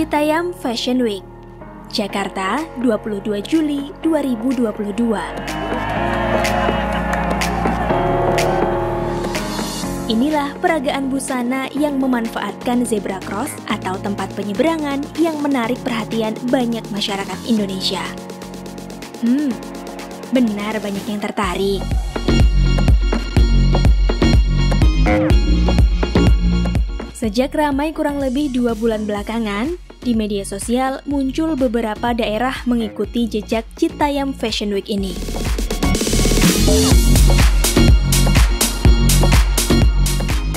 Citayam Fashion Week, Jakarta, 22 Juli 2022. Inilah peragaan busana yang memanfaatkan zebra cross atau tempat penyeberangan yang menarik perhatian banyak masyarakat Indonesia. Benar banyak yang tertarik. Sejak ramai kurang lebih 2 bulan belakangan, di media sosial muncul beberapa daerah mengikuti jejak Citayam Fashion Week ini.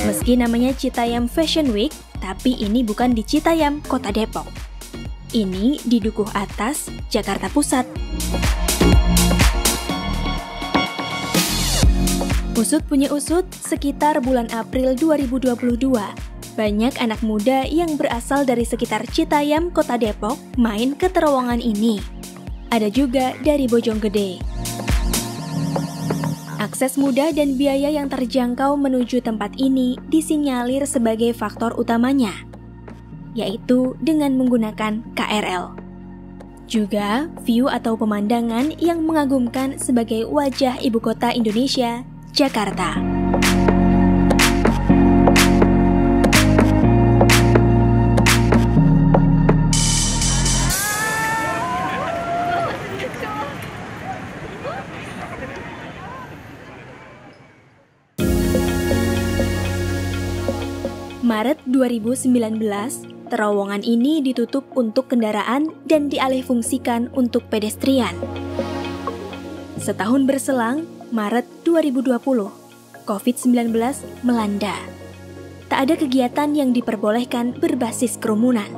Meski namanya Citayam Fashion Week, tapi ini bukan di Citayam, Kota Depok. Ini di Dukuh Atas, Jakarta Pusat. Usut punya usut, sekitar bulan April 2022, banyak anak muda yang berasal dari sekitar Citayam, Kota Depok, main ke terowongan ini. Ada juga dari Bojonggede. Akses mudah dan biaya yang terjangkau menuju tempat ini disinyalir sebagai faktor utamanya, yaitu dengan menggunakan KRL. Juga view atau pemandangan yang mengagumkan sebagai wajah ibu kota Indonesia, Jakarta. Maret 2019, terowongan ini ditutup untuk kendaraan dan dialihfungsikan untuk pedestrian. Setahun berselang, Maret 2020, COVID-19 melanda. Tak ada kegiatan yang diperbolehkan berbasis kerumunan.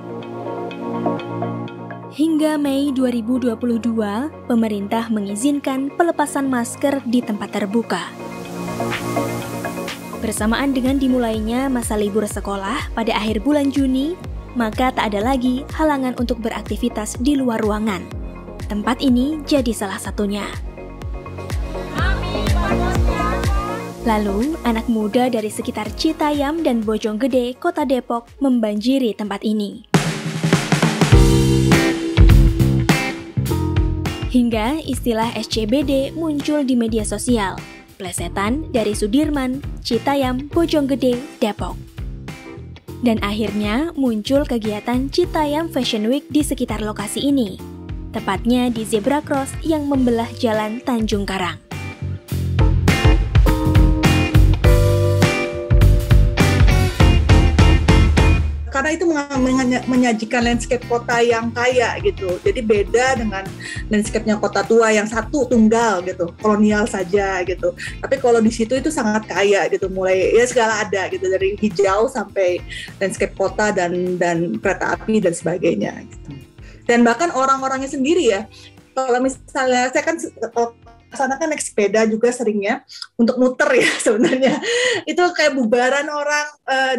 Hingga Mei 2022, pemerintah mengizinkan pelepasan masker di tempat terbuka. Bersamaan dengan dimulainya masa libur sekolah pada akhir bulan Juni, maka tak ada lagi halangan untuk beraktivitas di luar ruangan. Tempat ini jadi salah satunya. Lalu, anak muda dari sekitar Citayam dan Bojonggede, Kota Depok membanjiri tempat ini. Hingga istilah SCBD muncul di media sosial. Plesetan dari Sudirman, Citayam, Bojonggede, Depok. Dan akhirnya muncul kegiatan Citayam Fashion Week di sekitar lokasi ini, tepatnya di zebra cross yang membelah jalan Tanjung Karang. Karena itu menyajikan landscape kota yang kaya gitu. Jadi beda dengan landscape-nya kota tua yang satu tunggal gitu, kolonial saja gitu. Tapi kalau di situ itu sangat kaya gitu, mulai ya segala ada gitu, dari hijau sampai landscape kota dan kereta api dan sebagainya gitu. Dan bahkan orang-orangnya sendiri ya. Kalau misalnya saya kan sana kan naik sepeda juga seringnya untuk muter ya sebenarnya. Itu kayak bubaran orang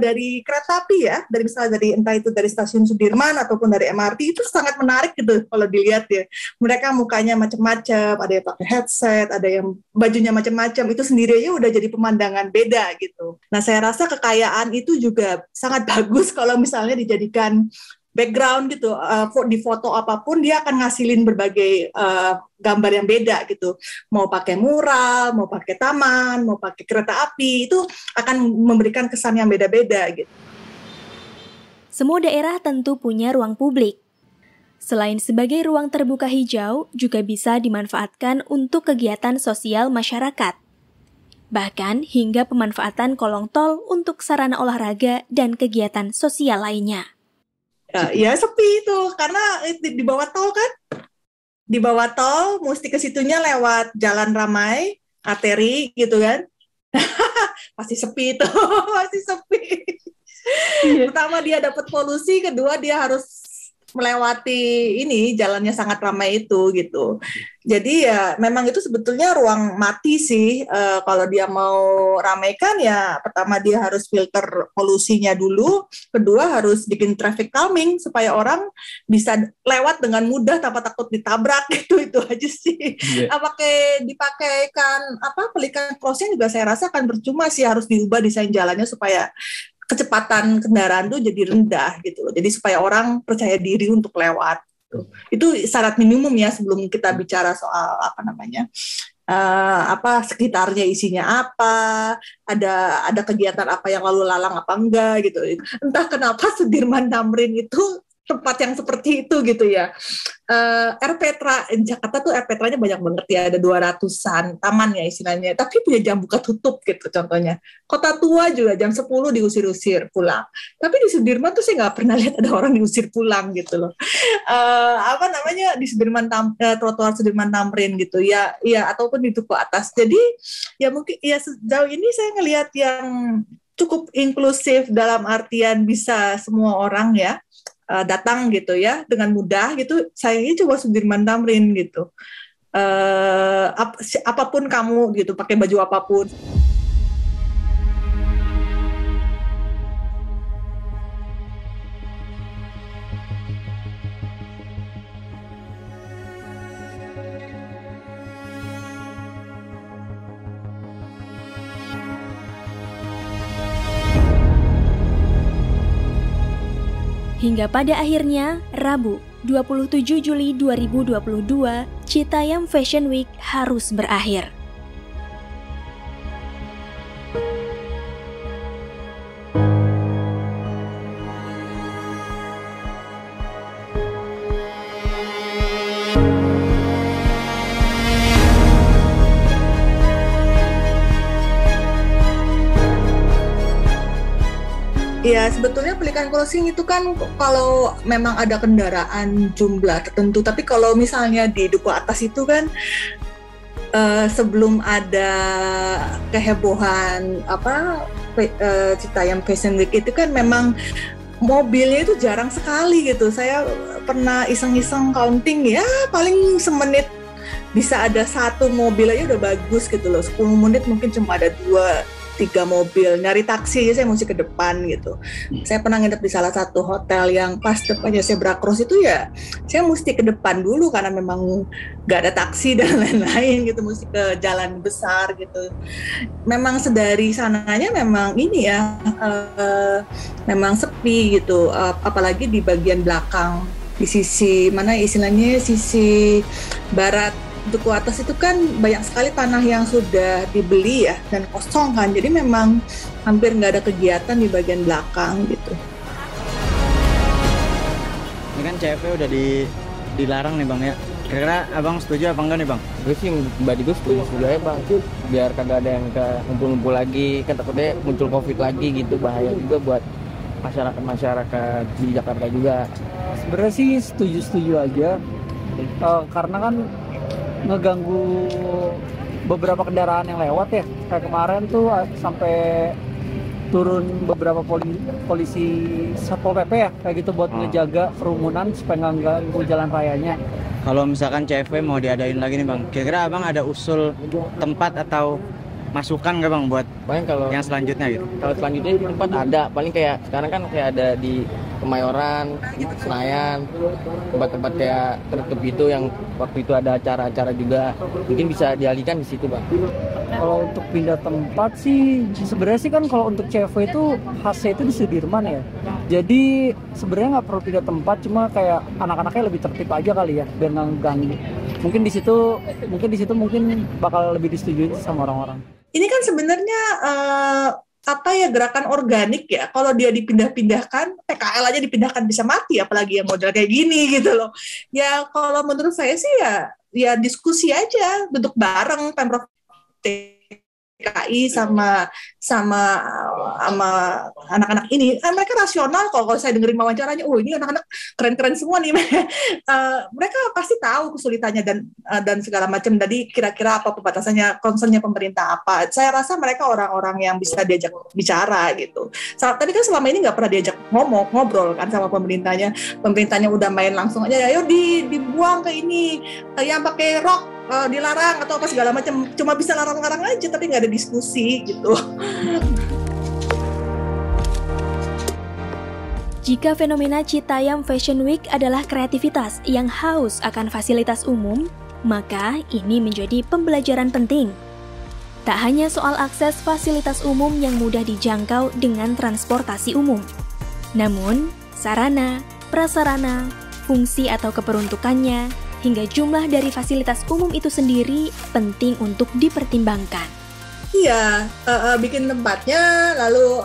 dari kereta api ya, dari misalnya dari entah itu dari stasiun Sudirman ataupun dari MRT, itu sangat menarik gitu kalau dilihat ya. Mereka mukanya macam-macam, ada yang pakai headset, ada yang bajunya macam-macam, itu sendiri aja udah jadi pemandangan beda gitu. Nah, saya rasa kekayaan itu juga sangat bagus kalau misalnya dijadikan background gitu, di foto apapun dia akan ngasilin berbagai gambar yang beda gitu. Mau pakai mural, mau pakai taman, mau pakai kereta api, itu akan memberikan kesan yang beda-beda gitu. Semua daerah tentu punya ruang publik. Selain sebagai ruang terbuka hijau, juga bisa dimanfaatkan untuk kegiatan sosial masyarakat. Bahkan hingga pemanfaatan kolong tol untuk sarana olahraga dan kegiatan sosial lainnya. Ya sepi itu, karena di bawah tol kan, di bawah tol mesti ke situnya lewat jalan ramai, arteri gitu kan, pasti sepi itu, pasti sepi. Pertama dia dapat polusi, kedua dia harus melewati ini jalannya sangat ramai itu gitu. Jadi ya memang itu sebetulnya ruang mati sih. Kalau dia mau ramaikan ya pertama dia harus filter polusinya dulu, kedua harus bikin traffic calming supaya orang bisa lewat dengan mudah tanpa takut ditabrak gitu. Itu aja sih. Dipakaikan pelikan crossing juga saya rasa akan percuma sih, harus diubah desain jalannya supaya kecepatan kendaraan tuh jadi rendah gitu loh. Jadi supaya orang percaya diri untuk lewat. Itu syarat minimum ya sebelum kita bicara soal sekitarnya isinya apa, ada kegiatan apa yang lalu lalang apa enggak gitu. Entah kenapa Sudirman Tamrin itu tempat yang seperti itu gitu ya. Erpetra Jakarta tuh Erpetranya banyak banget ya, ada 200-an taman ya istilahnya, tapi punya jam buka tutup gitu contohnya. Kota Tua juga jam 10 diusir-usir pulang. Tapi di Sudirman tuh saya nggak pernah lihat ada orang diusir pulang gitu loh. Di Sudirman trotoar Sudirman Tamrin gitu ya ataupun di Duku Atas. Jadi ya mungkin ya sejauh ini saya ngelihat yang cukup inklusif dalam artian bisa semua orang ya datang gitu ya dengan mudah gitu. Sayangnya coba Sudirman Tamrin gitu. Apapun kamu gitu, pakai baju apapun. Hingga pada akhirnya, Rabu, 27 Juli 2022, Citayam Fashion Week harus berakhir. Ya, sebetulnya pelikan crossing itu kan kalau memang ada kendaraan jumlah tertentu, tapi kalau misalnya di Duku Atas itu kan sebelum ada kehebohan Citayam Fashion Week itu kan memang mobilnya itu jarang sekali gitu. Saya pernah iseng-iseng counting ya, paling semenit bisa ada satu mobil aja udah bagus gitu loh. 10 menit mungkin cuma ada 2-3 mobil, nyari taksi aja saya mesti ke depan gitu. Saya pernah nginep di salah satu hotel yang pas depannya Zebra Cross itu ya, saya mesti ke depan dulu karena memang nggak ada taksi dan lain-lain gitu, mesti ke jalan besar gitu. Memang sedari sananya memang ini ya, memang sepi gitu, apalagi di bagian belakang, di sisi mana istilahnya, sisi barat Duku Atas itu kan banyak sekali tanah yang sudah dibeli ya dan kosong kan, jadi memang hampir nggak ada kegiatan di bagian belakang gitu. Ini kan CFW udah dilarang nih Bang ya. Kira-kira Abang setuju apa enggak nih Bang? Gue sih pribadi gue setuju aja Bang, biar kagak ada yang ngumpul-ngumpul lagi, kan takutnya muncul COVID lagi gitu, bahaya juga buat masyarakat di Jakarta juga. Sebenarnya sih setuju aja, karena kan ngeganggu beberapa kendaraan yang lewat ya. Kayak kemarin tuh sampai turun beberapa polisi Satpol PP ya, kayak gitu buat ngejaga kerumunan supaya nggak ganggu jalan rayanya. Kalau misalkan CFW mau diadain lagi nih Bang, kira-kira Abang ada usul tempat atau masukan nggak Bang buat kalau yang selanjutnya gitu? Kalau selanjutnya di tempat ada, paling kayak sekarang kan kayak ada di Kemayoran, Senayan, tempat-tempat kayak tertutup gitu yang waktu itu ada acara-acara juga, mungkin bisa dialihkan di situ Bang. Kalau untuk pindah tempat sih sebenarnya sih kan kalau untuk CFW itu khasnya itu di Sudirman ya. Jadi sebenarnya nggak perlu pindah tempat, cuma kayak anak-anaknya lebih tertib aja kali ya biar nggak ganggu. Mungkin di situ bakal lebih disetujui sama orang-orang. Ini kan sebenarnya gerakan organik ya. Kalau dia dipindah-pindahkan, PKL aja dipindahkan bisa mati, apalagi yang model kayak gini gitu loh. Ya kalau menurut saya sih ya diskusi aja, duduk bareng Pemprov DKI sama anak-anak ini. Mereka rasional kok, kalau saya dengerin wawancaranya. Oh, ini anak-anak keren-keren semua nih. Mereka pasti tahu kesulitannya dan segala macam. Jadi kira-kira apa pembatasannya, concernnya pemerintah apa. Saya rasa mereka orang-orang yang bisa diajak bicara gitu. Tapi kan selama ini nggak pernah diajak ngobrol kan sama pemerintahnya. Pemerintahnya udah main langsung aja, ayo dibuang ke ini, yang pakai rok dilarang atau apa segala macam, cuma bisa larang-larang aja tapi nggak ada diskusi gitu. Jika fenomena Citayam Fashion Week adalah kreativitas yang haus akan fasilitas umum, maka ini menjadi pembelajaran penting. Tak hanya soal akses fasilitas umum yang mudah dijangkau dengan transportasi umum, namun sarana, prasarana, fungsi atau keperuntukannya, hingga jumlah dari fasilitas umum itu sendiri penting untuk dipertimbangkan. Iya, bikin tempatnya, lalu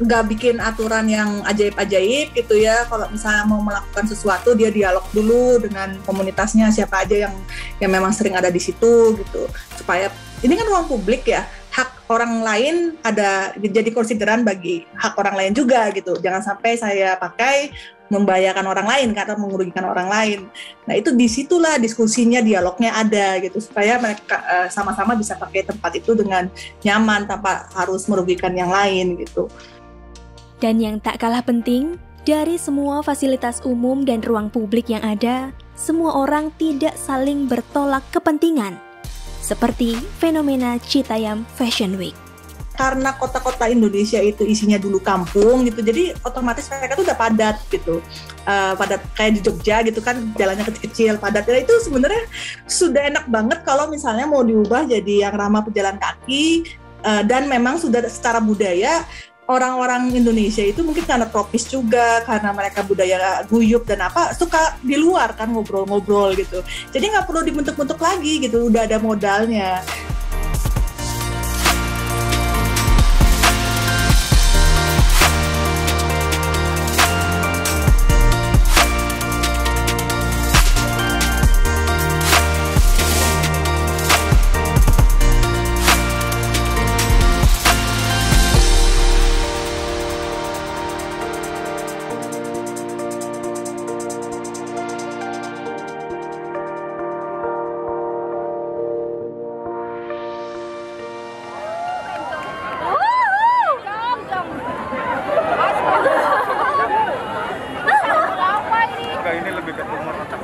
nggak bikin aturan yang ajaib-ajaib gitu ya. Kalau misalnya mau melakukan sesuatu, dia dialog dulu dengan komunitasnya, siapa aja yang memang sering ada di situ gitu. Supaya ini kan ruang publik ya, hak orang lain ada jadi konsideran bagi hak orang lain juga gitu. Jangan sampai saya pakai membahayakan orang lain karena merugikan orang lain. Nah itu disitulah diskusinya, dialognya ada gitu supaya mereka sama-sama bisa pakai tempat itu dengan nyaman tanpa harus merugikan yang lain gitu. Dan yang tak kalah penting, dari semua fasilitas umum dan ruang publik yang ada, semua orang tidak saling bertolak kepentingan. Seperti fenomena Citayam Fashion Week. Karena kota-kota Indonesia itu isinya dulu kampung gitu, jadi otomatis mereka tuh udah padat gitu. Padat kayak di Jogja gitu kan, jalannya kecil-kecil, padat. Dan itu sebenarnya sudah enak banget kalau misalnya mau diubah jadi yang ramah pejalan kaki, dan memang sudah secara budaya, orang-orang Indonesia itu mungkin karena tropis juga, karena mereka budaya guyup dan apa, suka di luar kan ngobrol-ngobrol gitu. Jadi nggak perlu dibentuk-bentuk lagi gitu, udah ada modalnya. Ini lebih ke umur otak.